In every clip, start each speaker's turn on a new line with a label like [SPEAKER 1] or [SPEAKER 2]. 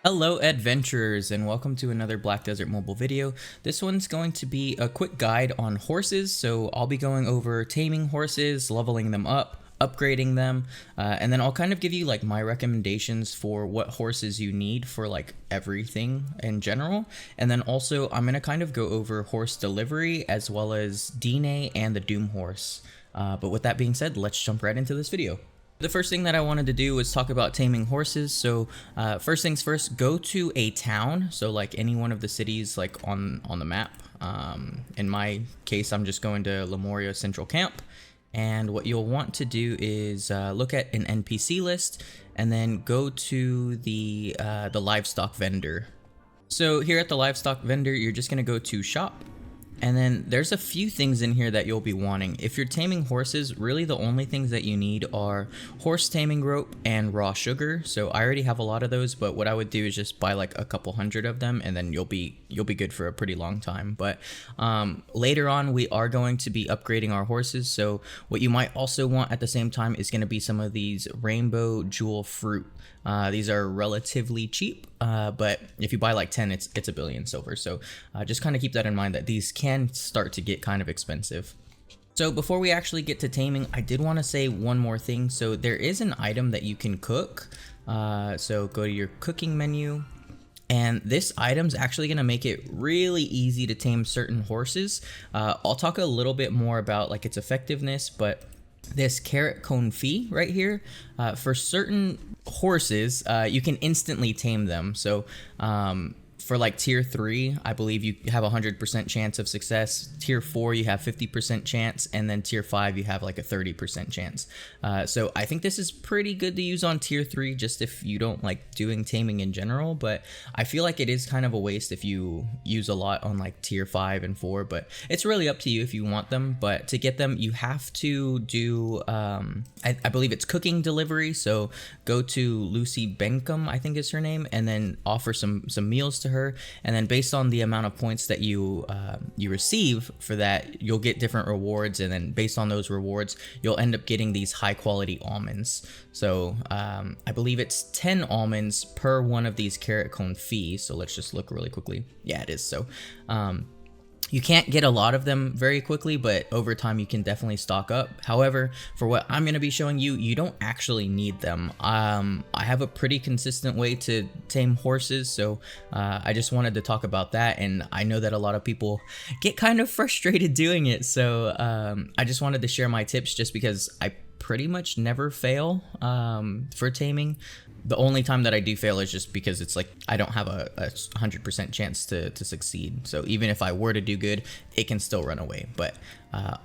[SPEAKER 1] Hello adventurers, and welcome to another Black Desert mobile video. This one's going to be a quick guide on horses, so I'll be going over taming horses, leveling them up, upgrading them, and then I'll kind of give you like my recommendations for what horses you need for like everything in general. And then also I'm going to kind of go over horse delivery as well as Dine and the Doom horse. But with that being said, let's jump right into this video. The first thing that I wanted to do was talk about taming horses. So first things first, go to a town. So like any one of the cities like on the map. In my case, I'm just going to Lemuria Central Camp. And what you'll want to do is look at an NPC list and then go to the livestock vendor. So here at the livestock vendor, you're just going to go to shop. And then there's a few things in here that you'll be wanting. If you're taming horses, really the only things that you need are horse taming rope and raw sugar. So I already have a lot of those, but what I would do is just buy like a couple hundred of them, and then you'll be good for a pretty long time. But later on, we are going to be upgrading our horses. So what you might also want at the same time is going to be some of these rainbow jewel fruit. These are relatively cheap, but if you buy like 10, it's a billion silver. So just kind of keep that in mind that these can start to get kind of expensive. So before we actually get to taming, I did want to say one more thing. So there is an item that you can cook. So go to your cooking menu. And this item's actually going to make it really easy to tame certain horses. I'll talk a little bit more about like its effectiveness, but this carrot cone fee right here, for certain horses, you can instantly tame them. So for like tier 3, I believe you have a 100% chance of success. Tier 4, you have 50% chance, and then tier 5, you have like a 30% chance. So I think this is pretty good to use on tier 3, just if you don't like doing taming in general. But I feel like it is kind of a waste if you use a lot on like tier 5 and 4. But it's really up to you if you want them. But to get them, you have to do, I believe it's cooking delivery. So go to Lucy Benkum, I think is her name, and then offer some meals to her. And then based on the amount of points that you receive for that, you'll get different rewards, and then based on those rewards, you'll end up getting these high quality almonds. So I believe it's 10 almonds per one of these carrot cone fees. So let's just look really quickly. Yeah, it is. So you can't get a lot of them very quickly, but over time you can definitely stock up. However, for what I'm going to be showing you, you don't actually need them. I have a pretty consistent way to tame horses, so I just wanted to talk about that, and I know that a lot of people get kind of frustrated doing it, so I just wanted to share my tips just because I pretty much never fail for taming. The only time that I do fail is just because it's like I don't have a 100% chance to succeed. So even if I were to do good, it can still run away. But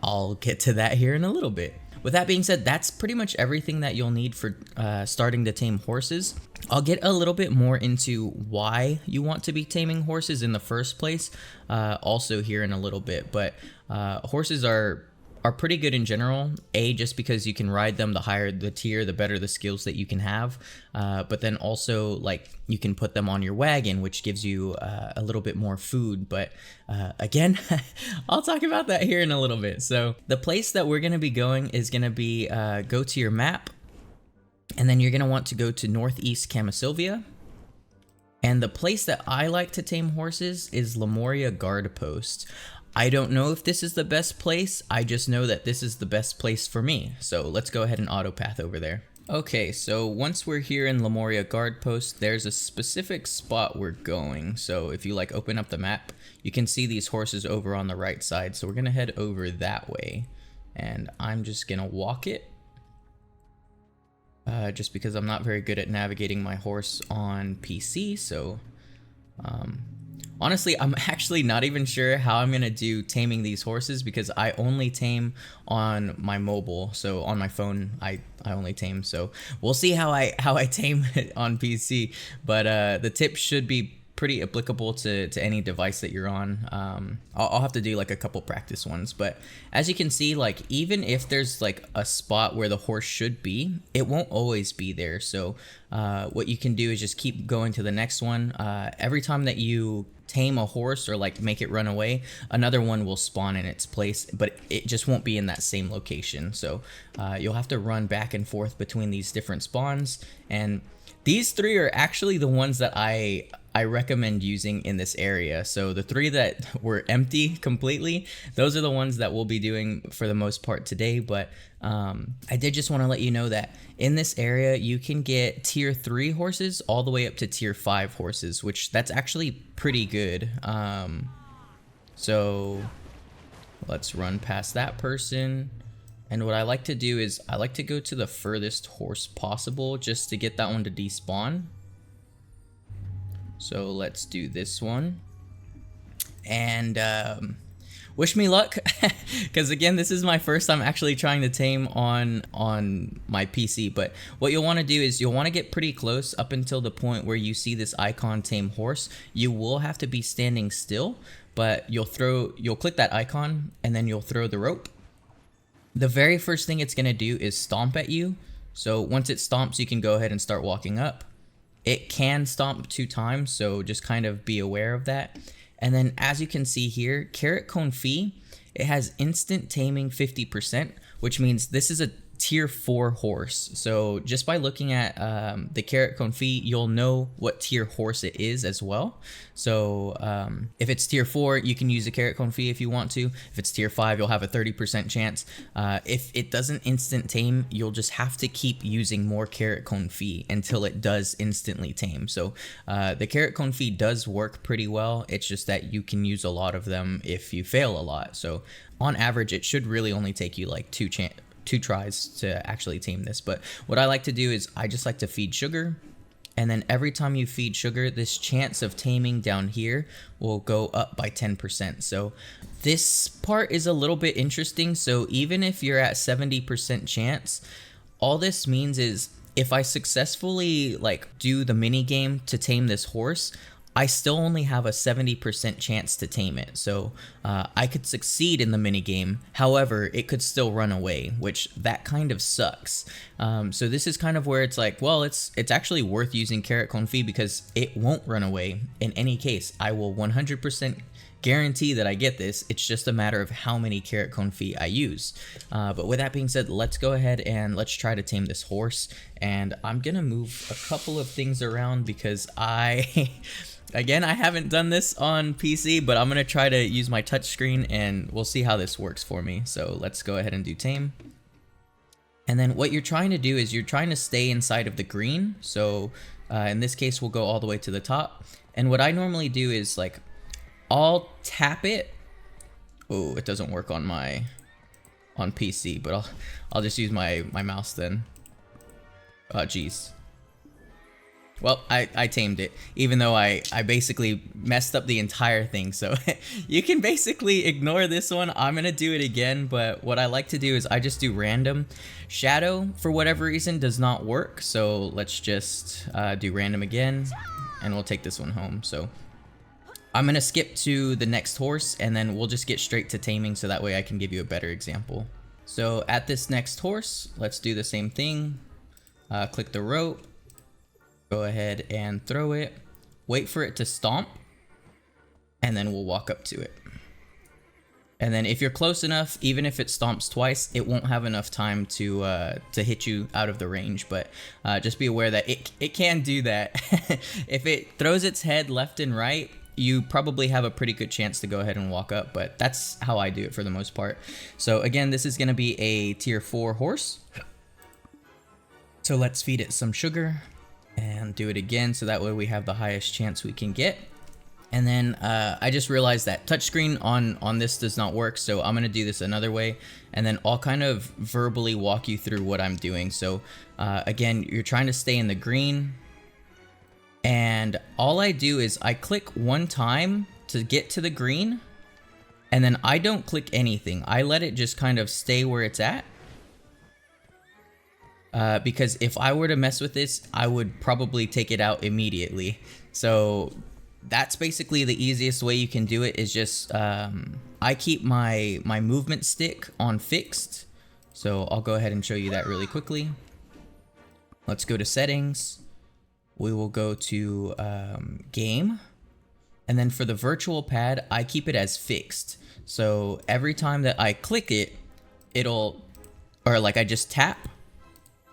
[SPEAKER 1] I'll get to that here in a little bit. With that being said, that's pretty much everything that you'll need for starting to tame horses. I'll get a little bit more into why you want to be taming horses in the first place also here in a little bit. But horses are pretty good in general, just because you can ride them. The higher the tier, the better the skills that you can have, but then also like you can put them on your wagon, which gives you a little bit more food. But again, I'll talk about that here in a little bit. So the place that we're going to be going is going to be go to your map, and then you're going to want to go to Northeast Camisylvia. And the place that I like to tame horses is Lemuria Guard Post. I don't know if this is the best place, I just know that this is the best place for me. So let's go ahead and auto path over there. Okay, so once we're here in Lemuria Guard Post, there's a specific spot we're going. So if you like open up the map, you can see these horses over on the right side. So we're gonna head over that way, and I'm just gonna walk it. Just because I'm not very good at navigating my horse on PC, so honestly, I'm actually not even sure how I'm going to do taming these horses because I only tame on my mobile. So on my phone, I only tame. So we'll see how I tame it on PC. But the tips should be pretty applicable to any device that you're on. I'll have to do like a couple practice ones, but as you can see, like even if there's like a spot where the horse should be, it won't always be there. So what you can do is just keep going to the next one. Every time that you tame a horse or like make it run away, another one will spawn in its place, but it just won't be in that same location. So you'll have to run back and forth between these different spawns, and These three are actually the ones that I recommend using in this area. So the three that were empty completely, those are the ones that we'll be doing for the most part today. But I did just want to let you know that in this area, you can get tier 3 horses all the way up to tier 5 horses, which that's actually pretty good. So let's run past that person. And what I like to do is I like to go to the furthest horse possible just to get that one to despawn. So let's do this one. And wish me luck, because again, this is my first time actually trying to tame on my PC. But what you'll want to do is you'll want to get pretty close up until the point where you see this icon tame horse. You will have to be standing still, but you'll click that icon and then you'll throw the rope. The very first thing it's going to do is stomp at you. So once it stomps, you can go ahead and start walking up. It can stomp 2 times, so just kind of be aware of that. And then as you can see here, Carrot Cone Fee, it has instant taming 50%, which means this is a tier 4 horse. So just by looking at the Carrot Cone Fee, you'll know what tier horse it is as well. So if it's tier 4, you can use a Carrot Cone Fee if you want to. If it's tier 5, you'll have a 30% chance. If it doesn't instant tame, you'll just have to keep using more Carrot Cone Fee until it does instantly tame. So the Carrot Cone Fee does work pretty well. It's just that you can use a lot of them if you fail a lot. So on average, it should really only take you like 2 tries to actually tame this. But what I like to do is I just like to feed sugar, and then every time you feed sugar, this chance of taming down here will go up by 10%. So this part is a little bit interesting. So even if you're at 70% chance, all this means is if I successfully like do the mini game to tame this horse, I still only have a 70% chance to tame it. So I could succeed in the minigame. However, it could still run away, which that kind of sucks. So this is kind of where it's like, well, it's actually worth using Carrot Cone Fee because it won't run away in any case. I will 100% guarantee that I get this. It's just a matter of how many Carrot Cone Fee I use. But with that being said, let's go ahead and let's try to tame this horse. And I'm gonna move a couple of things around because again, I haven't done this on PC, but I'm going to try to use my touchscreen and we'll see how this works for me. So let's go ahead and do tame. And then what you're trying to do is you're trying to stay inside of the green. So in this case, we'll go all the way to the top. And what I normally do is like, I'll tap it. Oh, it doesn't work on PC, but I'll just use my mouse then. Oh, geez. Well, I tamed it, even though I basically messed up the entire thing. So you can basically ignore this one. I'm going to do it again, but what I like to do is I just do random. Shadow, for whatever reason, does not work. So let's just do random again, and we'll take this one home. So I'm going to skip to the next horse, and then we'll just get straight to taming so that way I can give you a better example. So at this next horse, let's do the same thing. Click the rope. Go ahead and throw it, wait for it to stomp, and then we'll walk up to it. And then if you're close enough, even if it stomps twice, it won't have enough time to hit you out of the range. But just be aware that it can do that. If it throws its head left and right, you probably have a pretty good chance to go ahead and walk up, but that's how I do it for the most part. So again, this is going to be a tier 4 horse. So let's feed it some sugar. And do it again so that way we have the highest chance we can get. And then I just realized that touchscreen on this does not work, so I'm going to do this another way, and then I'll kind of verbally walk you through what I'm doing. So again, you're trying to stay in the green, and all I do is I click one time to get to the green, and then I don't click anything. I let it just kind of stay where it's at. Because if I were to mess with this, I would probably take it out immediately. So that's basically the easiest way you can do it is just, I keep my movement stick on fixed. So I'll go ahead and show you that really quickly. Let's go to settings. We will go to game. And then for the virtual pad, I keep it as fixed. So every time that I click it, or like I just tap,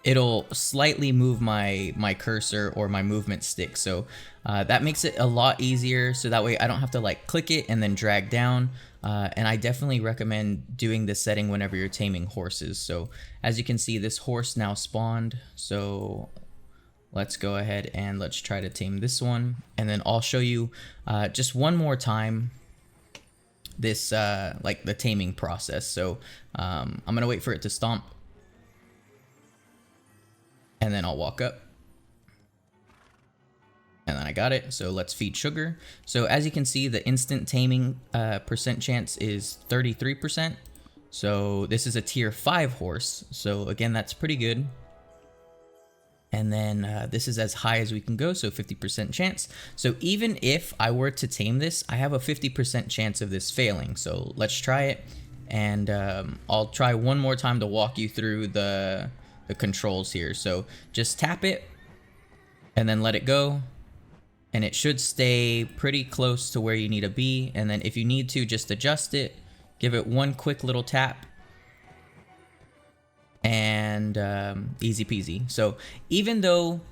[SPEAKER 1] it'll slightly move my cursor or my movement stick. So that makes it a lot easier. So that way I don't have to like click it and then drag down. And I definitely recommend doing this setting whenever you're taming horses. So as you can see, this horse now spawned. So let's go ahead and let's try to tame this one. And then I'll show you just one more time this like the taming process. So I'm gonna wait for it to stomp, and then I'll walk up, and then I got it. So let's feed sugar. So as you can see, the instant taming percent chance is 33%. So this is a tier 5 horse. So again, that's pretty good. And then this is as high as we can go, so 50% chance. So even if I were to tame this, I have a 50% chance of this failing. So let's try it, and I'll try one more time to walk you through the controls here. So just tap it, and then let it go, and it should stay pretty close to where you need to be. And then if you need to, just adjust it, give it one quick little tap, and easy peasy. So even though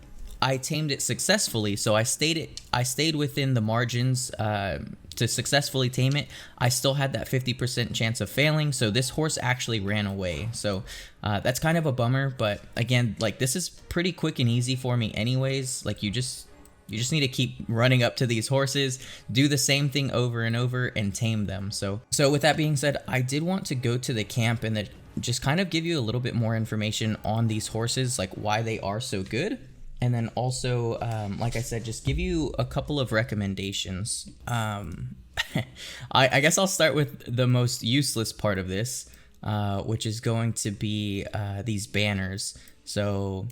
[SPEAKER 1] I tamed it successfully, so I stayed within the margins to successfully tame it, I still had that 50% chance of failing. So this horse actually ran away. So that's kind of a bummer, but again, like this is pretty quick and easy for me anyways. Like you just need to keep running up to these horses, do the same thing over and over, and tame them. So with that being said, I did want to go to the camp and just kind of give you a little bit more information on these horses, like why they are so good. And then also, like I said, just give you a couple of recommendations. I guess I'll start with the most useless part of this, which is going to be these banners. So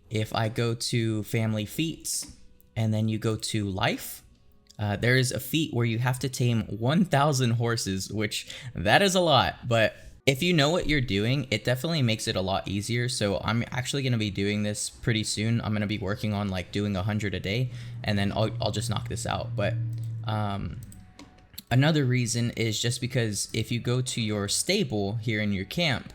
[SPEAKER 1] if I go to family feats and then you go to life, there is a feat where you have to tame 1,000 horses, which that is a lot, but if you know what you're doing, it definitely makes it a lot easier. So I'm actually going to be doing this pretty soon. I'm going to be working on like doing 100 a day, and then I'll just knock this out. But another reason is just because if you go to your stable here in your camp,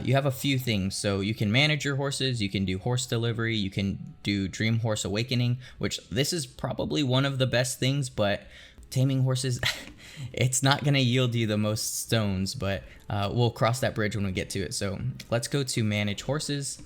[SPEAKER 1] you have a few things. So you can manage your horses, you can do horse delivery, you can do dream horse awakening, which this is probably one of the best things, but taming horses, it's not going to yield you the most stones, but we'll cross that bridge when we get to it. So let's go to manage horses.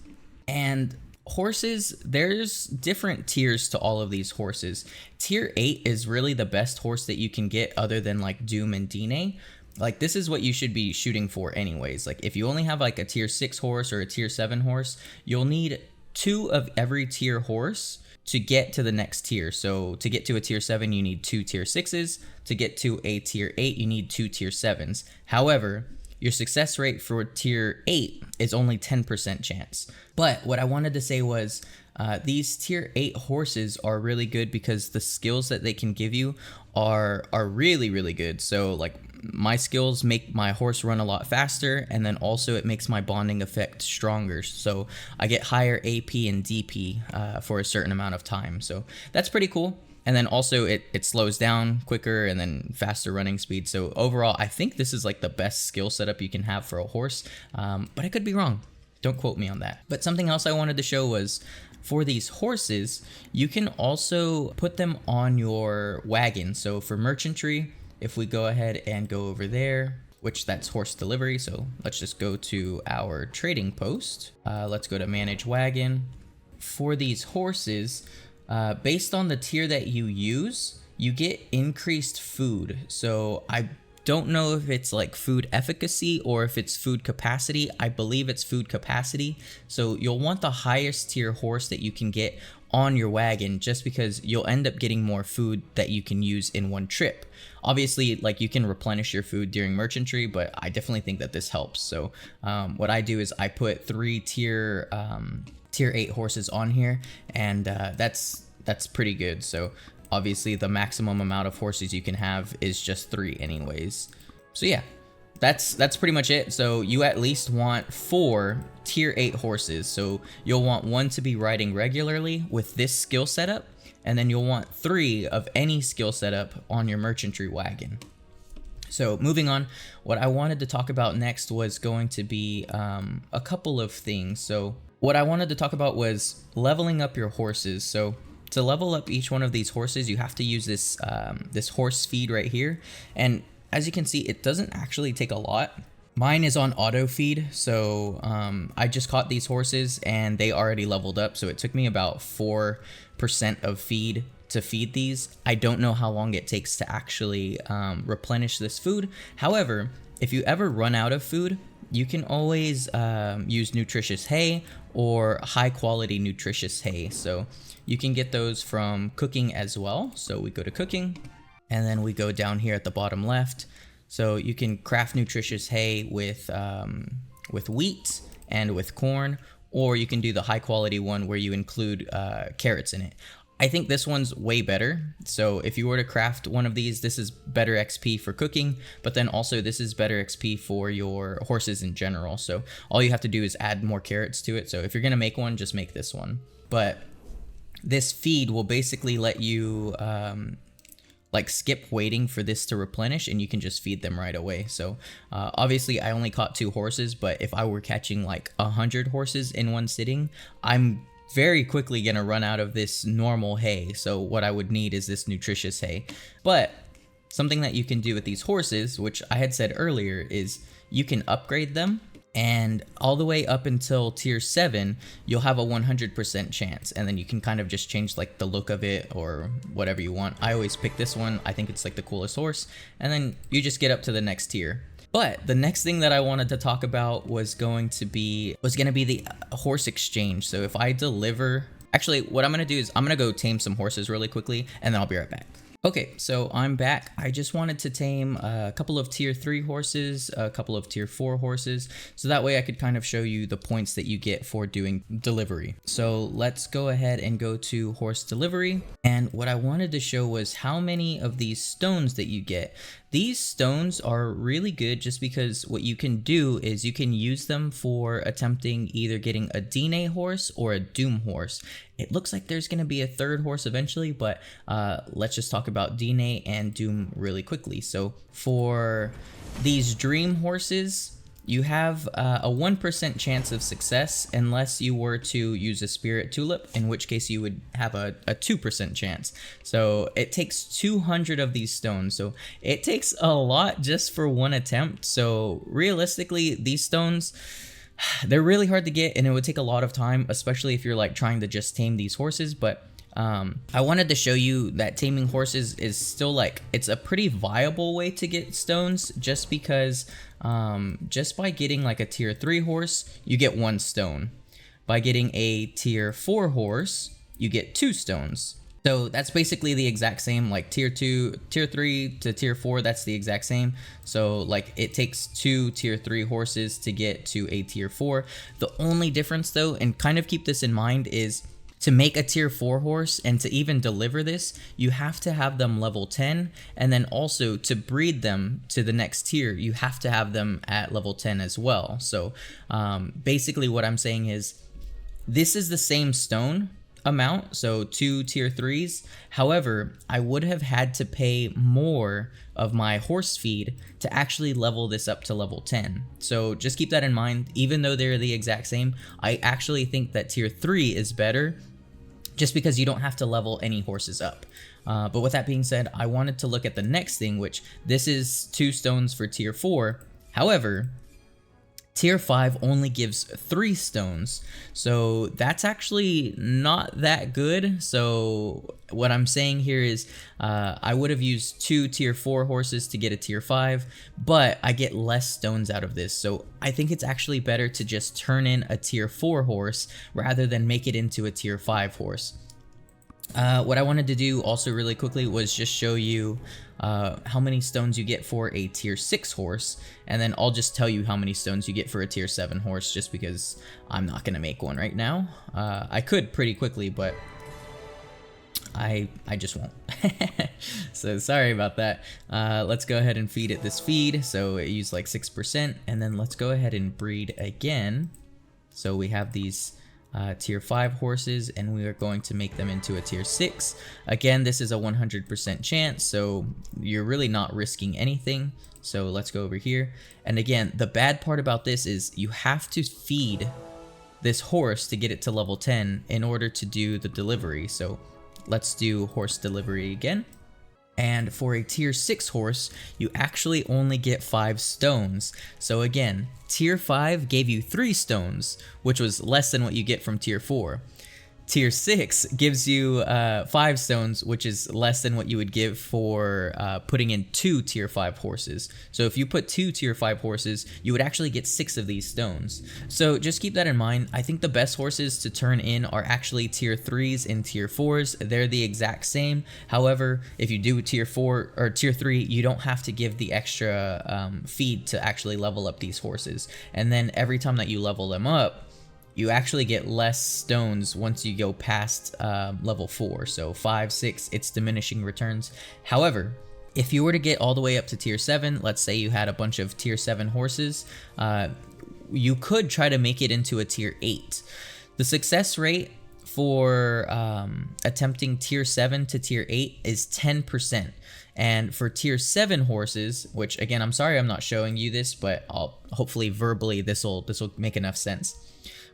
[SPEAKER 1] And horses, there's different tiers to all of these horses. Tier 8 is really the best horse that you can get other than like Doom and Dine. Like this is what you should be shooting for anyways. Like if you only have like a tier 6 horse or a tier 7 horse, you'll need 2 of every tier horse to get to the next tier. So to get to a tier 7, you need 2 tier 6s. To get to a tier 8, you need 2 tier 7s. However, your success rate for tier 8 is only 10% chance. But what I wanted to say was these tier 8 horses are really good because the skills that they can give you are really, really good. So like my skills make my horse run a lot faster, and then also it makes my bonding effect stronger. So I get higher AP and DP for a certain amount of time. So that's pretty cool. And then also it slows down quicker and then faster running speed. So overall, I think this is like the best skill setup you can have for a horse. But I could be wrong. Don't quote me on that. But something else I wanted to show was for these horses, you can also put them on your wagon. So for merchantry, if we go ahead and go over there, which that's horse delivery. So let's just go to our trading post. Let's go to manage wagon. For these horses, based on the tier that you use, you get increased food. So I don't know if it's like food efficacy or if it's food capacity. I believe it's food capacity. So you'll want the highest tier horse that you can get on your wagon, just because you'll end up getting more food that you can use in one trip. Obviously, like you can replenish your food during merchantry, but I definitely think that this helps. So what I do is I put 3 tier 8 horses on here, and that's pretty good. So obviously the maximum amount of horses you can have is just 3 anyways. So yeah, that's pretty much it. So you at least want 4 tier 8 horses. So you'll want 1 to be riding regularly with this skill setup, and then you'll want 3 of any skill setup on your merchantry wagon. So moving on, what I wanted to talk about next was going to be a couple of things. So what I wanted to talk about was leveling up your horses. So to level up each one of these horses, you have to use this this horse feed right here. And as you can see, it doesn't actually take a lot. Mine is on auto feed, so I just caught these horses and they already leveled up. So it took me about 4% of feed to feed these. I don't know how long it takes to actually replenish this food. However, if you ever run out of food, you can always use nutritious hay or high quality nutritious hay. So you can get those from cooking as well. So we go to cooking and then we go down here at the bottom left. So you can craft nutritious hay with wheat and with corn, or you can do the high quality one where you include carrots in it. I think this one's way better. So if you were to craft one of these, this is better XP for cooking, but then also this is better XP for your horses in general. So all you have to do is add more carrots to it. So if you're gonna make one, just make this one. But this feed will basically let you like skip waiting for this to replenish, and you can just feed them right away. So obviously I only caught 2 horses, but if I were catching like 100 horses in one sitting, I'm very quickly gonna run out of this normal hay. So what I would need is this nutritious hay. But something that you can do with these horses, which I had said earlier, is you can upgrade them, and all the way up until tier 7, you'll have a 100% chance, and then you can kind of just change like the look of it or whatever you want. I always pick this one. I think it's like the coolest horse, and then you just get up to the next tier. But the next thing that I wanted to talk about was going to be the horse exchange. So if I deliver, actually what I'm gonna do is I'm gonna go tame some horses really quickly, and then I'll be right back. Okay, so I'm back. I just wanted to tame a couple of tier 3 horses, a couple of tier 4 horses, so that way I could kind of show you the points that you get for doing delivery. So let's go ahead and go to horse delivery. And what I wanted to show was how many of these stones that you get. These stones are really good just because what you can do is you can use them for attempting either getting a DNA horse or a Doom horse. It looks like there's going to be a 3rd horse eventually, but let's just talk about DNA and Doom really quickly. So for these dream horses, you have a 1% chance of success unless you were to use a spirit tulip, in which case you would have a 2% chance. So it takes 200 of these stones. So it takes a lot just for one attempt. So realistically, these stones, they're really hard to get, and it would take a lot of time, especially if you're like trying to just tame these horses. But I wanted to show you that taming horses is still like, it's a pretty viable way to get stones, just because just by getting like a tier 3 horse, you get 1 stone. By getting a tier 4 horse, you get 2 stones. So that's basically the exact same, like tier 3 to tier 4, that's the exact same. So like it takes 2 tier 3 horses to get to a tier 4. The only difference though, and kind of keep this in mind, is to make a tier 4 horse and to even deliver this, you have to have them level 10, and then also to breed them to the next tier, you have to have them at level 10 as well. So basically what I'm saying is, this is the same stone amount, so 2 tier 3s. However, I would have had to pay more of my horse feed to actually level this up to level 10. So just keep that in mind. Even though they're the exact same, I actually think that tier 3 is better, just because you don't have to level any horses up. But with that being said, I wanted to look at the next thing, which this is 2 stones for tier 4. However, tier 5 only gives 3 stones, so that's actually not that good. So what I'm saying here is I would have used 2 tier 4 horses to get a tier 5, but I get less stones out of this. So I think it's actually better to just turn in a tier 4 horse rather than make it into a tier 5 horse. What I wanted to do also really quickly was just show you how many stones you get for a tier 6 horse, and then I'll just tell you how many stones you get for a tier 7 horse, just because I'm not going to make one right now. I could pretty quickly, but I just won't. So sorry about that. Let's go ahead and feed it this feed. So it used like 6%, and then let's go ahead and breed again. So we have these tier 5 horses, and we are going to make them into a tier 6. Again, this is a 100% chance, so you're really not risking anything. So let's go over here. And again, the bad part about this is you have to feed this horse to get it to level 10 in order to do the delivery. So let's do horse delivery again. And for a tier 6 horse, you actually only get 5 stones. So again, tier 5 gave you 3 stones, which was less than what you get from tier 4. Tier 6 gives you 5 stones, which is less than what you would give for putting in 2 tier 5 horses. So if you put 2 tier 5 horses, you would actually get 6 of these stones. So just keep that in mind. I think the best horses to turn in are actually tier 3s and tier 4s. They're the exact same. However, if you do tier 4 or tier 3, you don't have to give the extra feed to actually level up these horses. And then every time that you level them up, you actually get less stones once you go past level 4. So 5, 6, it's diminishing returns. However, if you were to get all the way up to tier 7, let's say you had a bunch of tier 7 horses, you could try to make it into a tier 8. The success rate for attempting tier 7 to tier 8 is 10%. And for tier 7 horses, which again, I'm sorry I'm not showing you this, but hopefully verbally this will make enough sense.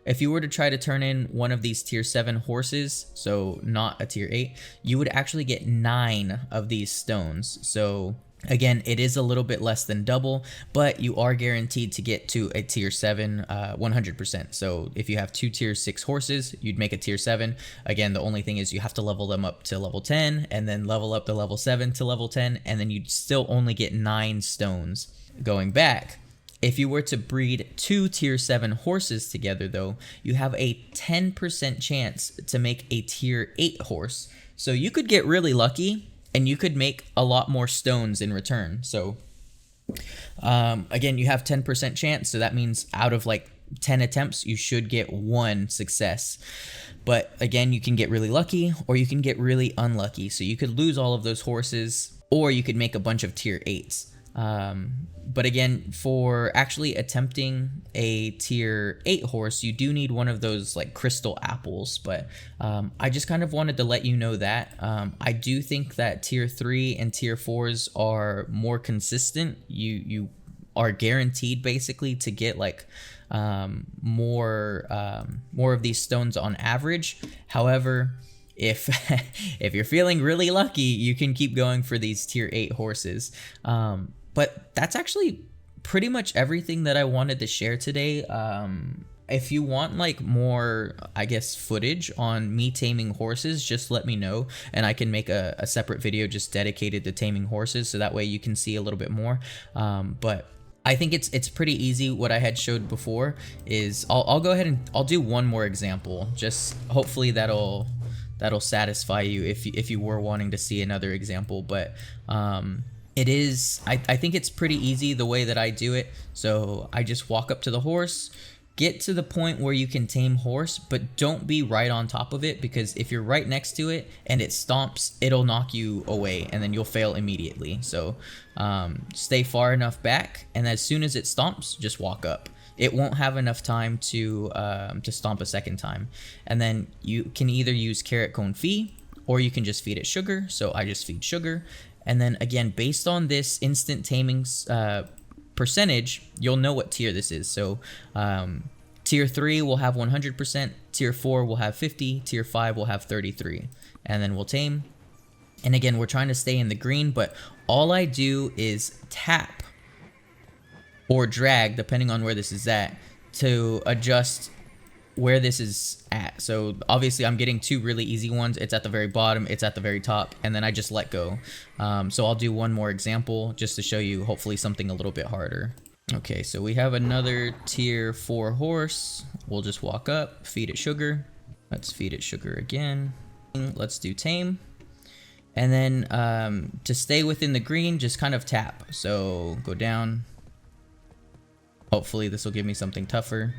[SPEAKER 1] If you were to try to turn in one of these tier 7 horses, so not a tier 8, you would actually get 9 of these stones. So again, it is a little bit less than double, but you are guaranteed to get to a tier 7 100%. So if you have 2 tier 6 horses, you'd make a tier 7. Again, the only thing is you have to level them up to level 10 and then level up to level 7 to level 10, and then you'd still only get 9 stones. Going back, if you were to breed 2 tier 7 horses together though, you have a 10% chance to make a tier 8 horse. So you could get really lucky and you could make a lot more stones in return. So again, you have 10% chance. So that means out of like 10 attempts, you should get 1 success. But again, you can get really lucky or you can get really unlucky. So you could lose all of those horses or you could make a bunch of tier 8s. But again, for actually attempting a tier 8 horse, you do need one of those like crystal apples. But I just kind of wanted to let you know that. I do think that tier 3 and tier 4s are more consistent. You are guaranteed basically to get like more of these stones on average. However, if you're feeling really lucky, you can keep going for these tier 8 horses. But that's actually pretty much everything that I wanted to share today. If you want like more, I guess, footage on me taming horses, just let me know and I can make a separate video just dedicated to taming horses, so that way you can see a little bit more. But I think it's pretty easy. What I had showed before is I'll go ahead and I'll do one more example. Just hopefully that'll satisfy you if you were wanting to see another example. But it is, I think it's pretty easy the way that I do it. So I just walk up to the horse, get to the point where you can tame horse, but don't be right on top of it, because if you're right next to it and it stomps, it'll knock you away and then you'll fail immediately. So stay far enough back, and as soon as it stomps, just walk up. It won't have enough time to stomp a second time. And then you can either use carrot cone fee or you can just feed it sugar. So I just feed sugar. And then again, based on this instant taming percentage, you'll know what tier this is. So tier 3 will have 100%, tier 4 will have 50, tier 5 will have 33. And then we'll tame. And again, we're trying to stay in the green, but all I do is tap or drag, depending on where this is at, to adjust where this is at. So obviously I'm getting 2 really easy ones. It's at the very bottom, it's at the very top, and then I just let go. So I'll do one more example just to show you hopefully something a little bit harder. Okay, so we have another tier 4 horse. We'll just walk up, feed it sugar. Let's feed it sugar again. Let's do tame. And then to stay within the green, just kind of tap. So go down. Hopefully this will give me something tougher.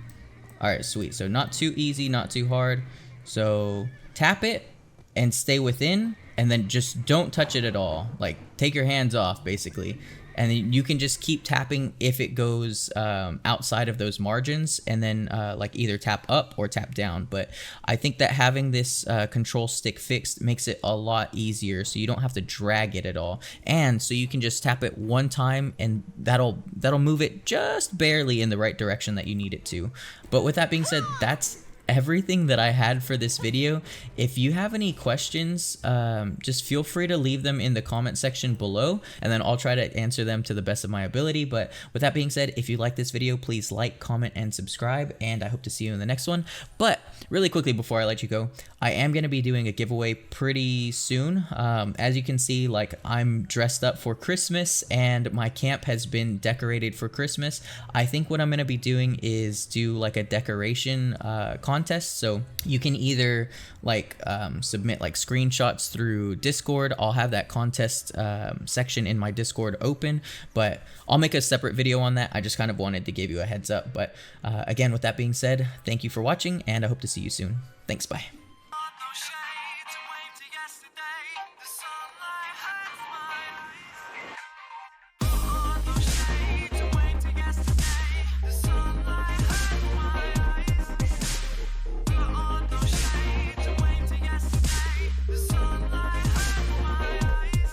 [SPEAKER 1] All right, sweet. So not too easy, not too hard. So tap it and stay within, and then just don't touch it at all. Like take your hands off basically. and then you can just keep tapping if it goes outside of those margins, and then like either tap up or tap down. But I think that having this control stick fixed makes it a lot easier, so you don't have to drag it at all, and so you can just tap it one time and that'll move it just barely in the right direction that you need it to. But with that being said, that's everything that I had for this video. If you have any questions, just feel free to leave them in the comment section below, and then I'll try to answer them to the best of my ability. But with that being said, if you like this video, please like, comment, and subscribe, and I hope to see you in the next one. But really quickly before I let you go, I am going to be doing a giveaway pretty soon. As you can see, like, I'm dressed up for Christmas and my camp has been decorated for Christmas. I think what I'm going to be doing is do like a decoration contest. So you can either like submit like screenshots through Discord. I'll have that contest section in my Discord open, but I'll make a separate video on that. I just kind of wanted to give you a heads up. But again, with that being said, thank you for watching, and I hope to see you soon. Thanks, bye.